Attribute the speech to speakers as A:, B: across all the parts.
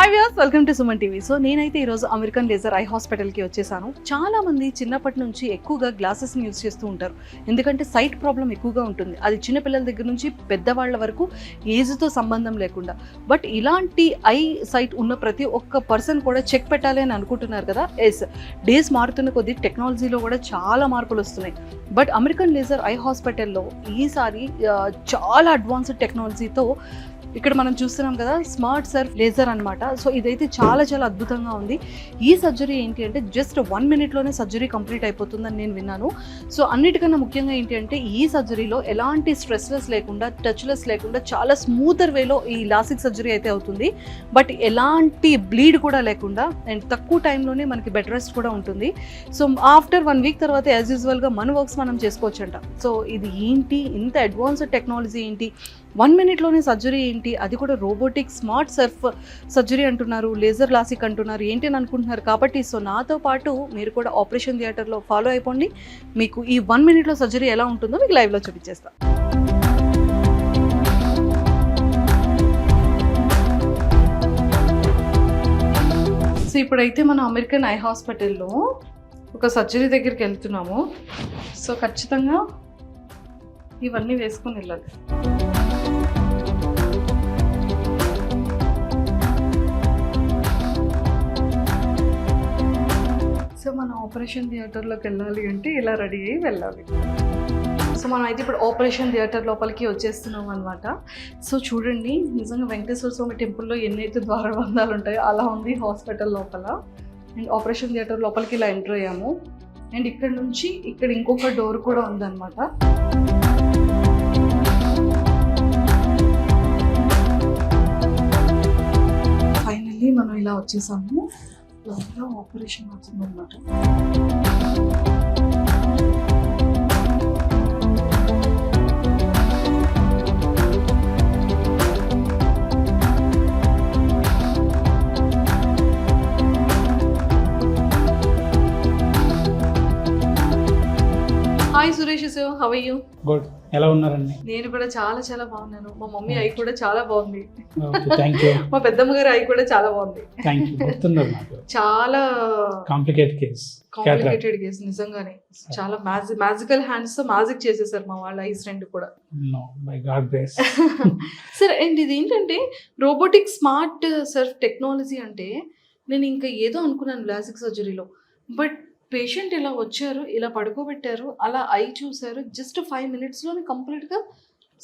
A: Hi viewers, welcome to Suman TV. So నేనైతే ఈరోజు American laser eye హాస్పిటల్కి వచ్చేసాను. చాలా మంది చిన్నప్పటి నుంచి ఎక్కువగా గ్లాసెస్ని యూజ్ చేస్తూ ఉంటారు, ఎందుకంటే సైట్ ప్రాబ్లం ఎక్కువగా ఉంటుంది. అది చిన్నపిల్లల దగ్గర నుంచి పెద్దవాళ్ళ వరకు ఏజ్తో సంబంధం లేకుండా. బట్ ఇలాంటి ఐ సైట్ ఉన్న ప్రతి ఒక్క పర్సన్ కూడా చెక్ పెట్టాలి అని అనుకుంటున్నారు కదా. ఎస్, డేస్ మారుతున్న కొద్దీ టెక్నాలజీలో కూడా చాలా మార్పులు వస్తున్నాయి. బట్ అమెరికన్ లేజర్ ఐ హాస్పిటల్లో ఈసారి చాలా అడ్వాన్స్డ్ టెక్నాలజీతో ఇక్కడ మనం చూస్తున్నాం కదా, స్మార్ట్ సర్ఫ్ లేజర్ అనమాట. సో ఇదైతే చాలా చాలా అద్భుతంగా ఉంది. ఈ సర్జరీ ఏంటి అంటే జస్ట్ 1 minute సర్జరీ కంప్లీట్ అయిపోతుందని నేను విన్నాను. సో అన్నిటికన్నా ముఖ్యంగా ఏంటి అంటే ఈ సర్జరీలో ఎలాంటి స్ట్రెస్లెస్ లేకుండా, టచ్లెస్ లేకుండా చాలా స్మూతర్ వేలో ఈ లాసిక్ సర్జరీ అయితే అవుతుంది. బట్ ఎలాంటి బ్లీడ్ కూడా లేకుండా అండ్ తక్కువ టైంలోనే మనకి బెడ్ రెస్ట్ కూడా ఉంటుంది. సో ఆఫ్టర్ 1 week తర్వాత యాజ్ యూజువల్గా మన వర్క్స్ మనం చేసుకోవచ్చంట. సో ఇది ఏంటి, ఇంత అడ్వాన్స్డ్ టెక్నాలజీ ఏంటి, 1 minute సర్జరీ ఏంటి, అది కూడా రోబోటిక్ స్మార్ట్ సర్ఫ్ సర్జరీ అంటున్నారు, లేజర్ లాసిక్ అంటున్నారు, ఏంటి అని అనుకుంటున్నారు. కాబట్టి సో నాతో పాటు మీరు కూడా ఆపరేషన్ థియేటర్లో ఫాలో అయిపోండి. మీకు ఈ 1 minute సర్జరీ ఎలా ఉంటుందో మీకు లైవ్లో చూపించేస్తా. సో ఇప్పుడైతే మనం అమెరికన్ ఐ హాస్పిటల్లో ఒక సర్జరీ దగ్గరికి వెళ్తున్నాము. సో ఖచ్చితంగా ఇవన్నీ వేసుకొని వెళ్ళాలి. సో మనం ఆపరేషన్ థియేటర్లోకి వెళ్ళాలి అంటే ఇలా రెడీ అయ్యి వెళ్ళాలి. సో మనం అయితే ఇప్పుడు ఆపరేషన్ థియేటర్ లోపలికి వచ్చేస్తున్నాం అనమాట. సో చూడండి, నిజంగా వెంకటేశ్వర స్వామి టెంపుల్లో ఎన్నైతే ద్వారబంధాలు ఉంటాయో అలా ఉంది హాస్పిటల్ లోపల. అండ్ ఆపరేషన్ థియేటర్ లోపలికి ఇలా ఎంటర్ అయ్యాము. అండ్ ఇక్కడ నుంచి ఇక్కడ ఇంకొక డోర్ కూడా ఉందన్నమాట. ఫైనల్లీ మనం ఇలా వచ్చేసాము. లోపల ఆపరేషన్ అవుతుందన్నమాట. Hi Suresh sir, how are you?
B: Good. ఎలా ఉన్నారండి?
A: నేను కూడా చాలా చాలా బాగున్నాను. మా మమ్మీ ఐ కూడా చాలా బాగుంది.
B: థాంక్యూ.
A: మా పెద్దమ్మ గారి ఐ కూడా చాలా బాగుంది.
B: థాంక్యూ. గుర్తున్నారు నాకు.
A: చాలా
B: కాంప్లికేటెడ్ కేస్
A: నిజంగానే. చాలా మ్యాజికల్ హ్యాండ్స్ తో మ్యాజిక్ చేసేసారు మా వాళ్ళ ఐస్ రెండు కూడా.
B: No, by God grace.
A: Sir, and ఇది ఏంటంటే రోబోటిక్ స్మార్ట్ సర్ఫ్ టెక్నాలజీ అంటే నేను ఇంకా ఏదో అనుకున్నాను లాసిక్ సర్జరీలో. బట్ పేషెంట్ ఇలా వచ్చారు, ఇలా పడుకోబెట్టారు, అలా ఐ చూసారు, జస్ట్ 5 minutes కంప్లీట్గా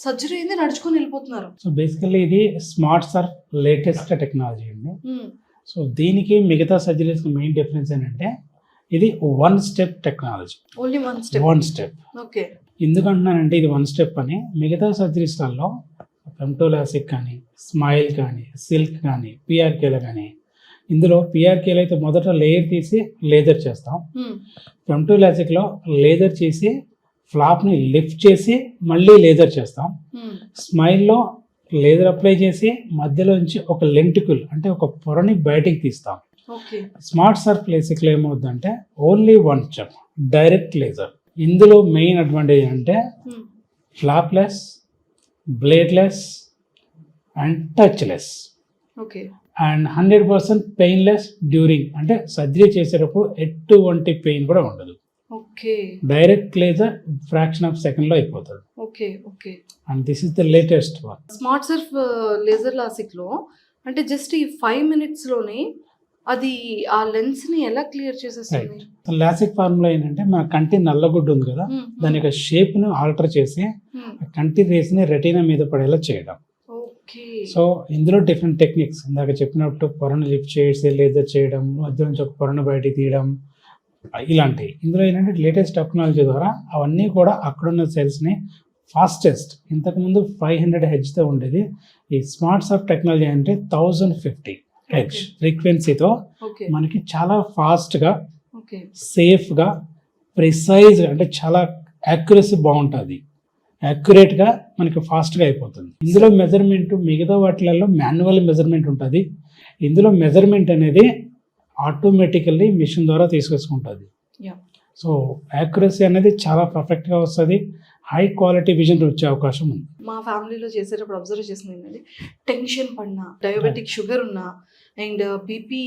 A: సర్జరీ అయింది, నడుచుకొని వెళ్ళిపోతున్నారు.
B: సో బేసికల్లీ ఇది స్మార్ట్ సర్ఫ్ లేటెస్ట్ టెక్నాలజీ అండి. సో దీనికి మిగతా సర్జరీస్ మెయిన్ డిఫరెన్స్ ఏంటంటే ఇది 1 step technology.
A: Only 1 step. Okay.
B: ఎందుకంటున్నానంటే ఇది 1 step అని, మిగతా సర్జరీస్లలో ఫెమ్టోలాసిక్ కానీ, స్మైల్ కానీ, సిల్క్ కానీ, పిఆర్కేలో కానీ, ఇందులో పిఆర్కేలో అయితే మొదట లేయర్ తీసి లేజర్ చేస్తాం. ఫెమ్టోలాసిక్లో లేజర్ చేసి ఫ్లాప్ని లిఫ్ట్ చేసి మళ్ళీ లేజర్ చేస్తాం. స్మైల్లో లేజర్ అప్లై చేసి మధ్యలోంచి ఒక లెంటికుల్ అంటే ఒక పొరని బయటికి తీస్తాం. స్మార్ట్ సర్ఫ్ లేసిక్లో ఏమవుతుందంటే ఓన్లీ 1 step డైరెక్ట్ లేజర్. ఇందులో మెయిన్ అడ్వాంటేజ్ అంటే flapless, bladeless and touchless.
A: Okay.
B: And 100% painless during, అంటే సర్జరీ చేసేటప్పుడు ఎటువంటి పెయిన్ కూడా ఉండదు.
A: Okay.
B: Direct laser fraction of సెకండ్లో అయిపోతుంది.
A: Okay. Okay.
B: And this is the latest one.
A: Smart surf laser లాసిక్లో అంటే జస్ట్ ఈ 5 minutes అది ఆ లెన్స్ని ఎలా క్లియర్ చేసేస్తుంది?
B: లాసిక్ ఫార్ములా ఏంటంటే మన కంటి నల్లగుడ్డు ఉంది కదా, దాని యొక్క షేప్ను ఆల్టర్ చేసి కంటి రేస్ని రెటీనా మీద పడేలా చేయడం. సో ఇందులో డిఫరెంట్ టెక్నిక్స్, ఇందాక చెప్పినట్టు పొరను లిఫ్ట్ చేసి లేజర్ చేయడం, మధ్య నుంచి ఒక పొరను బయటికి తీయడం, ఇలాంటివి. ఇందులో ఏంటంటే లేటెస్ట్ టెక్నాలజీ ద్వారా అవన్నీ కూడా అక్కడున్న సెల్స్ని ఫాస్టెస్ట్, ఇంతకుముందు 500 Hzతో ఉండేది, ఈ స్మార్ట్ సర్ఫ్ టెక్నాలజీ అంటే 1050 Hz ఫ్రీక్వెన్సీతో మనకి చాలా ఫాస్ట్గా, సేఫ్గా, ప్రిసైజ్గా, అంటే చాలా యాక్యురసీ బాగుంటుంది, యాక్యురేట్గా మనకి ఫాస్ట్గా అయిపోతుంది. ఇందులో మెజర్మెంట్ మిగతా వాటిలలో మాన్యువల్ మెజర్మెంట్ ఉంటుంది. ఇందులో మెజర్మెంట్ అనేది ఆటోమేటికల్లీ మిషన్ ద్వారా తీసుకొచ్చుకుంటుంది. సో యాక్యురసీ అనేది చాలా పర్ఫెక్ట్గా వస్తుంది. హై క్వాలిటీ విజన్ వచ్చే అవకాశం ఉంది.
A: మా ఫ్యామిలీలో చేసేటప్పుడు అబ్జర్వ్ చేసింది ఏంటంటే టెన్షన్ పడినా, డయాబెటిక్ షుగర్ ఉన్నా, అండ్ బీపీ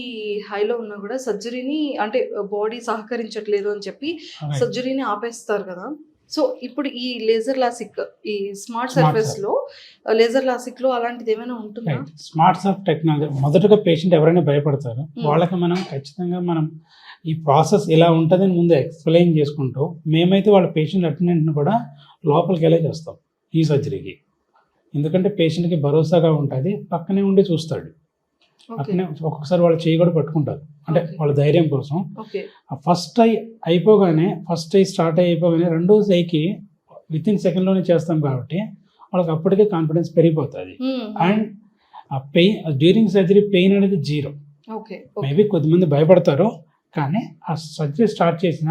A: హైలో ఉన్నా కూడా సర్జరీని అంటే బాడీ సహకరించట్లేదు అని చెప్పి సర్జరీని ఆపేస్తారు కదా. సో ఇప్పుడు ఈ లేజర్ లాసిక్, ఈ స్మార్ట్ సర్ఫేస్ లో లేజర్ లాసిక్ లో అలాంటిది ఏమైనా ఉంటుందా?
B: స్మార్ట్ సర్ఫ్ టెక్నాలజీ మొదటగా పేషెంట్ ఎవరైనా భయపడతారు, వాళ్ళకి మనం ఖచ్చితంగా మనం ఈ ప్రాసెస్ ఇలా ఉంటుందని ముందు ఎక్స్ప్లెయిన్ చేసుకుంటూ మేమైతే వాళ్ళ పేషెంట్ అటెండెంట్ని కూడా లోపలికి వెళ్ళే చేస్తాం ఈ సర్జరీకి. ఎందుకంటే పేషెంట్కి భరోసాగా ఉంటుంది, పక్కనే ఉండి చూస్తాడు. పక్కనే ఒక్కొక్కసారి వాళ్ళు చేయి కూడా పట్టుకుంటారు, అంటే వాళ్ళ ధైర్యం కోసం. ఫస్ట్ ఐ స్టార్ట్ అయిపోగానే రెండో ఐకి వితిన్ సెకండ్లోనే చేస్తాం కాబట్టి వాళ్ళకి అప్పటికే కాన్ఫిడెన్స్ పెరిగిపోతుంది. అండ్ ఆ పెయిన్ డ్యూరింగ్ సర్జరీ పెయిన్ అనేది 0. మేబీ కొద్దిమంది భయపడతారు, కానీ ఆ సర్జరీ స్టార్ట్ చేసిన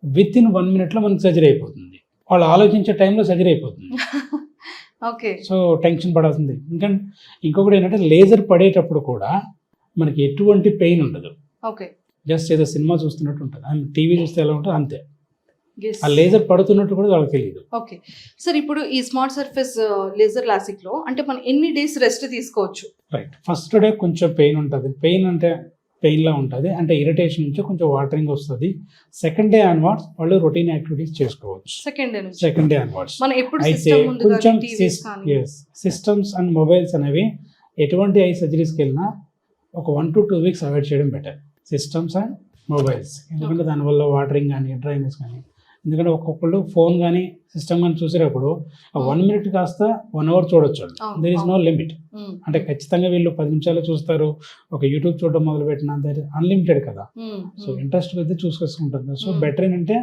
B: వితిన్ 1 minute మనకి సర్జరీ అయిపోతుంది. వాళ్ళు ఆలోచించే టైంలో సర్జరీ అయిపోతుంది. సో టెన్షన్ పడాల్సింది. ఇంకొకటి ఏంటంటే లేజర్ పడేటప్పుడు కూడా మనకి ఎటువంటి పెయిన్ ఉండదు. జస్ట్ ఏదో సినిమా చూస్తున్నట్టు ఉంటుంది, టీవీ చూస్తే ఎలా ఉంటుంది అంతే. ఆ లేజర్ పడుతున్నట్టు కూడా వాళ్ళకి తెలియదు.
A: ఓకే సార్, ఇప్పుడు ఈ స్మార్ట్ సర్ఫేస్ లేజర్ లాసిక్ లో అంటే మనం ఎన్ని డేస్ రెస్ట్ తీసుకోవచ్చు?
B: రైట్, ఫస్ట్ డే కొంచెం పెయిన్ ఉంటుంది. పెయిన్ అంటే పెయిన్లా ఉంటుంది, అంటే ఇరిటేషన్ నుంచి కొంచెం వాటరింగ్ వస్తుంది. సెకండ్ డే ఆన్వర్డ్స్ వాళ్ళు రొటీన్ యాక్టివిటీస్ చేసుకోవచ్చు. సెకండ్ డే ఆన్వర్డ్స్ అయితే కొంచెం సిస్టమ్స్ అండ్ మొబైల్స్ అనేవి ఎటువంటి ఐ సర్జరీస్కి వెళ్ళినా ఒక 1 to 2 weeks అవాయిడ్ చేయడం బెటర్. సిస్టమ్స్ అండ్ మొబైల్స్, ఎందుకంటే దానివల్ల వాటరింగ్ కానీ డ్రైనెస్ కానీ, ఎందుకంటే ఒక్కొక్కళ్ళు ఫోన్ కానీ సిస్టమ్ కానీ చూసేటప్పుడు 1 minute కాస్త 1 hour చూడొచ్చు. There is no limit. అంటే ఖచ్చితంగా వీళ్ళు 10 నిమిషాలు చూస్తారు. ఒక యూట్యూబ్ చూడడం మొదలు పెట్టిన దర్ అన్లిమిటెడ్ కదా. సో ఇంట్రెస్ట్ అయితే చూసుకొస్తుంటుంది. సో బెటర్ ఏంటంటే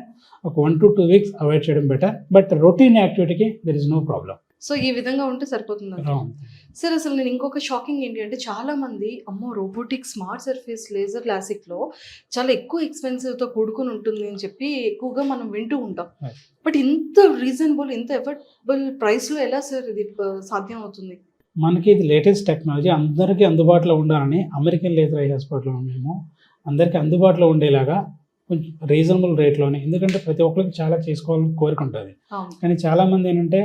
B: ఒక 1 to 2 weeks అవాయిడ్ చేయడం బెటర్. బట్ రొటీన్ యాక్టివిటీకి there is no problem.
A: So ఈ విధంగా ఉంటే సరిపోతుంది సార్. అసలు నేను ఇంకొక షాకింగ్ ఏంటి అంటే చాలా మంది అమ్మో robotic smart surface laser LASIK లో చాలా ఎక్కువ ఎక్స్పెన్సివ్ తో కూడుకుని ఉంటుంది అని చెప్పి ఎక్కువగా మనం వింటూ ఉంటాం. బట్ ఇంత రీజనబుల్, ఇంత ఎఫర్టబుల్ ప్రైస్ లో ఎలా సార్ ఇది సాధ్యం అవుతుంది?
B: మనకి ఇది లేటెస్ట్ టెక్నాలజీ, అందరికీ అందుబాటులో ఉండాలని అమెరికన్ లేజర్ ఐ హాస్పిటల్లో మేము అందరికీ అందుబాటులో ఉండేలాగా కొంచెం రీజనబుల్ రేట్లోనే, ఎందుకంటే ప్రతి ఒక్కరికి చాలా చేసుకోవాలని కోరిక ఉంటుంది. కానీ చాలామంది ఏంటంటే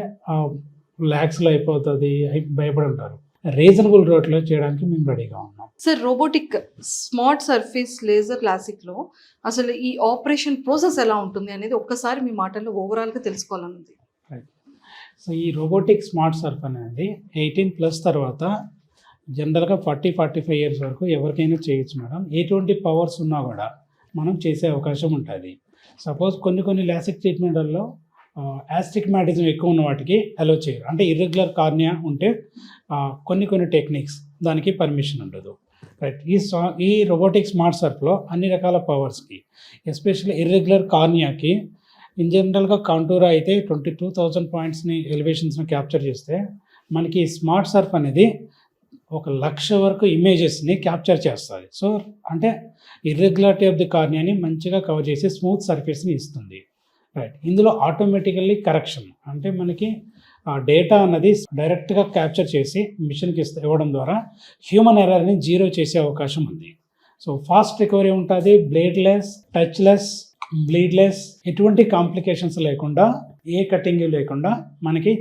B: ల్యాక్స్లో అయిపోతుంది భయపడి ఉంటారు. రీజనబుల్ రేట్లో చేయడానికి మేము రెడీగా ఉన్నాం.
A: Sir robotic smart surface laser LASIK లో అసలు ఈ ఆపరేషన్ ప్రాసెస్ ఎలా ఉంటుంది అనేది ఒక్కసారి మీ మాటల్లో ఓవరాల్గా తెలుసుకోవాలన్నది.
B: సో ఈ రోబోటిక్ స్మార్ట్ సర్ఫ్ అనేది 18+ తర్వాత జనరల్గా 40-45 years వరకు ఎవరికైనా చేయొచ్చు మేడం. ఎటువంటి పవర్స్ ఉన్నా కూడా మనం చేసే అవకాశం ఉంటుంది. సపోజ్ కొన్ని లాసిక్ ట్రీట్మెంట్లలో యాస్టిగ్మాటిజం ఎక్కువ ఉన్న వాటికి అలో చేయరు, అంటే ఇర్రెగ్యులర్ కార్నియా ఉంటే కొన్ని టెక్నిక్స్ దానికి పర్మిషన్ ఉండదు. రైట్, ఈ రోబోటిక్ స్మార్ట్ సర్ఫ్లో అన్ని రకాల పవర్స్కి, ఎస్పెషల్లీ ఇర్రెగ్యులర్ కార్నియాకి ఇన్ జనరల్గా కాంటూరా అయితే 22,000 పాయింట్స్ని ఎలివేషన్స్ని క్యాప్చర్ చేస్తే మనకి స్మార్ట్ సర్ఫ్ అనేది 1,00,000 వరకు ఇమేజెస్ని క్యాప్చర్ చేస్తుంది. సో అంటే ఇర్రెగ్యులారిటీ ఆఫ్ ది కార్నియాని మంచిగా కవర్ చేసి స్మూత్ సర్ఫేస్ని ఇస్తుంది. రైట్, ఇందులో ఆటోమేటికల్లీ కరెక్షన్, అంటే మనకి ఆ డేటా అన్నది డైరెక్ట్గా క్యాప్చర్ చేసి మిషన్కి ఇవ్వడం ద్వారా హ్యూమన్ ఎర్రర్ని 0 చేసే అవకాశం ఉంది. సో ఫాస్ట్ రికవరీ ఉంటుంది, బ్లేడ్లెస్, టచ్లెస్, బ్లీడ్లెస్, ఎటువంటి కాంప్లికేషన్స్ లేకుండా, ఏ కటింగ్ లేకుండా మనకి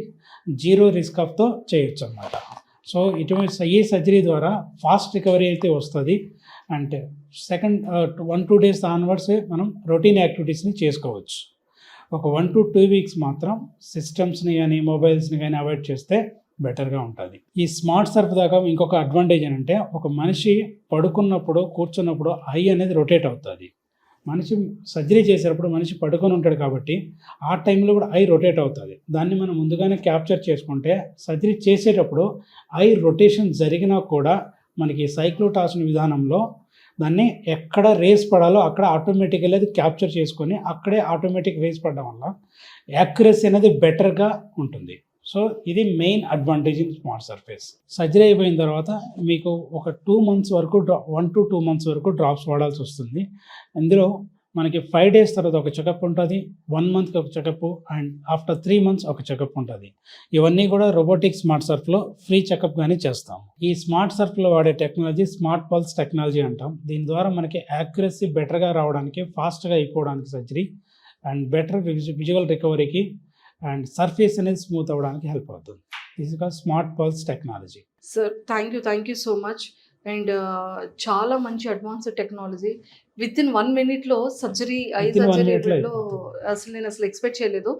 B: 0 రిస్క్ ఆఫ్తో చేయొచ్చు అన్నమాట. సో ఈ సర్జరీ ద్వారా ఫాస్ట్ రికవరీ అయితే వస్తుంది. అంటే సెకండ్ 1-2 days ఆన్వర్డ్స్ మనం రొటీన్ యాక్టివిటీస్ని చేసుకోవచ్చు. ఒక 1 to 2 weeks మాత్రం సిస్టమ్స్ని కానీ మొబైల్స్ని కానీ అవాయిడ్ చేస్తే బెటర్గా ఉంటుంది. ఈ స్మార్ట్ సర్ఫ్ దాకా ఇంకొక అడ్వాంటేజ్ ఏంటంటే ఒక మనిషి పడుకున్నప్పుడు కూర్చున్నప్పుడు ఐ అనేది రొటేట్ అవుతుంది. మనిషి సర్జరీ చేసేటప్పుడు మనిషి పడుకొని ఉంటాడు కాబట్టి ఆ టైంలో కూడా ఐ రొటేట్ అవుతుంది. దాన్ని మనం ముందుగానే క్యాప్చర్ చేసుకుంటే సర్జరీ చేసేటప్పుడు ఐ రొటేషన్ జరిగినా కూడా మనకి సైక్లోటార్షన్ విధానంలో దాన్ని ఎక్కడ రేస్ పడాలో అక్కడ ఆటోమేటిక్గా అది క్యాప్చర్ చేసుకొని అక్కడే ఆటోమేటిక్ రేస్ పడడం వల్ల యాక్యురసీ అనేది బెటర్గా ఉంటుంది. సో ఇది main advantage in smart surface. Surgery అయిపోయిన తర్వాత మీకు ఒక 2 months వరకు 1 to 2 months వరకు డ్రాప్స్ వాడాల్సి వస్తుంది. ఇందులో మనకి 5 days తర్వాత ఒక చెకప్ ఉంటుంది, 1 monthకి ఒక చెకప్, అండ్ ఆఫ్టర్ 3 months ఒక చెకప్ ఉంటుంది. ఇవన్నీ కూడా రోబోటిక్ స్మార్ట్ సర్ఫ్లో ఫ్రీ చెకప్ కానీ చేస్తాం. ఈ స్మార్ట్ సర్ఫ్లో వాడే టెక్నాలజీ స్మార్ట్ పల్స్ టెక్నాలజీ అంటాం. దీని ద్వారా మనకి యాక్యురసీ బెటర్గా రావడానికి, ఫాస్ట్గా అయిపోవడానికి సర్జరీ, అండ్ బెటర్ విజువల్ రికవరీకి, అండ్ సర్ఫేస్ అనేది స్మూత్ అవ్వడానికి హెల్ప్ అవుతుంది. This is called smart pulse technology.
A: Sir thank you so much. And చాలా మంచి advanced technology. Within 1 minute surgery, I
B: Within 1
A: surgery
B: minute లో
A: అసలు నేను ఎక్స్పెక్ట్ చేయలేదు.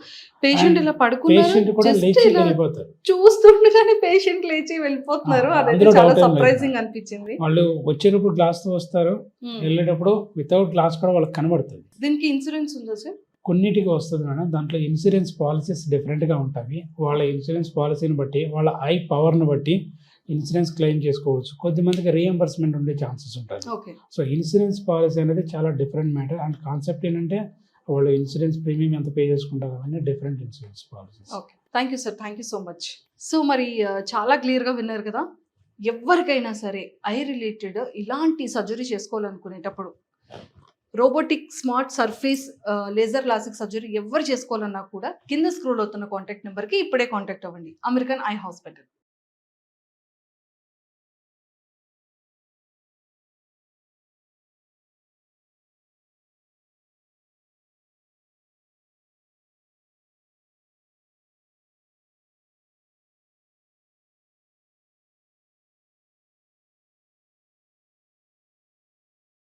A: పేషెంట్
B: And
A: ఇలా పడుకున్నారు,
B: పేషెంట్ కూడా
A: జస్ట్
B: లేచి
A: ఇలా
B: వెళ్ళిపోతారు.
A: చూస్తుండగానే పేషెంట్ లేచి వెళ్ళిపోతున్నారు. అదైతే
B: అందులో
A: చాలా
B: doubt ఏం లేదు.
A: సర్ప్రైజింగ్ అనిపించింది.
B: వాళ్ళు వచ్చేటప్పుడు గ్లాస్ తో వస్తారు,
A: Hmm.
B: వెళ్ళేటప్పుడు వితౌట్ గ్లాస్ కూడా వాళ్ళకి కనబడుతుంది.
A: దీనికి ఇన్సూరెన్స్ ఉందా సార్?
B: కొన్నిటికి వస్తుంది మేడం. దాంట్లో ఇన్సూరెన్స్ పాలసీస్ డిఫరెంట్గా ఉంటాయి. వాళ్ళ ఇన్సూరెన్స్ పాలసీని బట్టి, వాళ్ళ ఐ పవర్ని బట్టి ఇన్సూరెన్స్ క్లెయిమ్ చేసుకోవచ్చు. కొద్దిమందికి రీఎంబర్స్మెంట్ ఉండే ఛాన్సెస్ ఉంటాయి.
A: ఓకే.
B: సో ఇన్సూరెన్స్ పాలసీ అనేది చాలా డిఫరెంట్ మ్యాటర్. అండ్ కాన్సెప్ట్ ఏంటంటే వాళ్ళు ఇన్సూరెన్స్ ప్రీమియం ఎంత పే చేసుకుంటారు అవన్నీ different insurance policies.
A: Okay, thank you sir, thank you so much. So మరి చాలా క్లియర్గా విన్నారు కదా. ఎవరికైనా సరే ఐ రిలేటెడ్ ఇలాంటి సర్జరీ చేసుకోవాలనుకునేటప్పుడు robotic smart surface laser LASIK surgery ఎవరు చేసుకోవాలన్నా కూడా కింద స్క్రోల్ అవుతున్న కాంటాక్ట్ నెంబర్కి ఇప్పుడే కాంటాక్ట్ అవ్వండి. American eye hospital.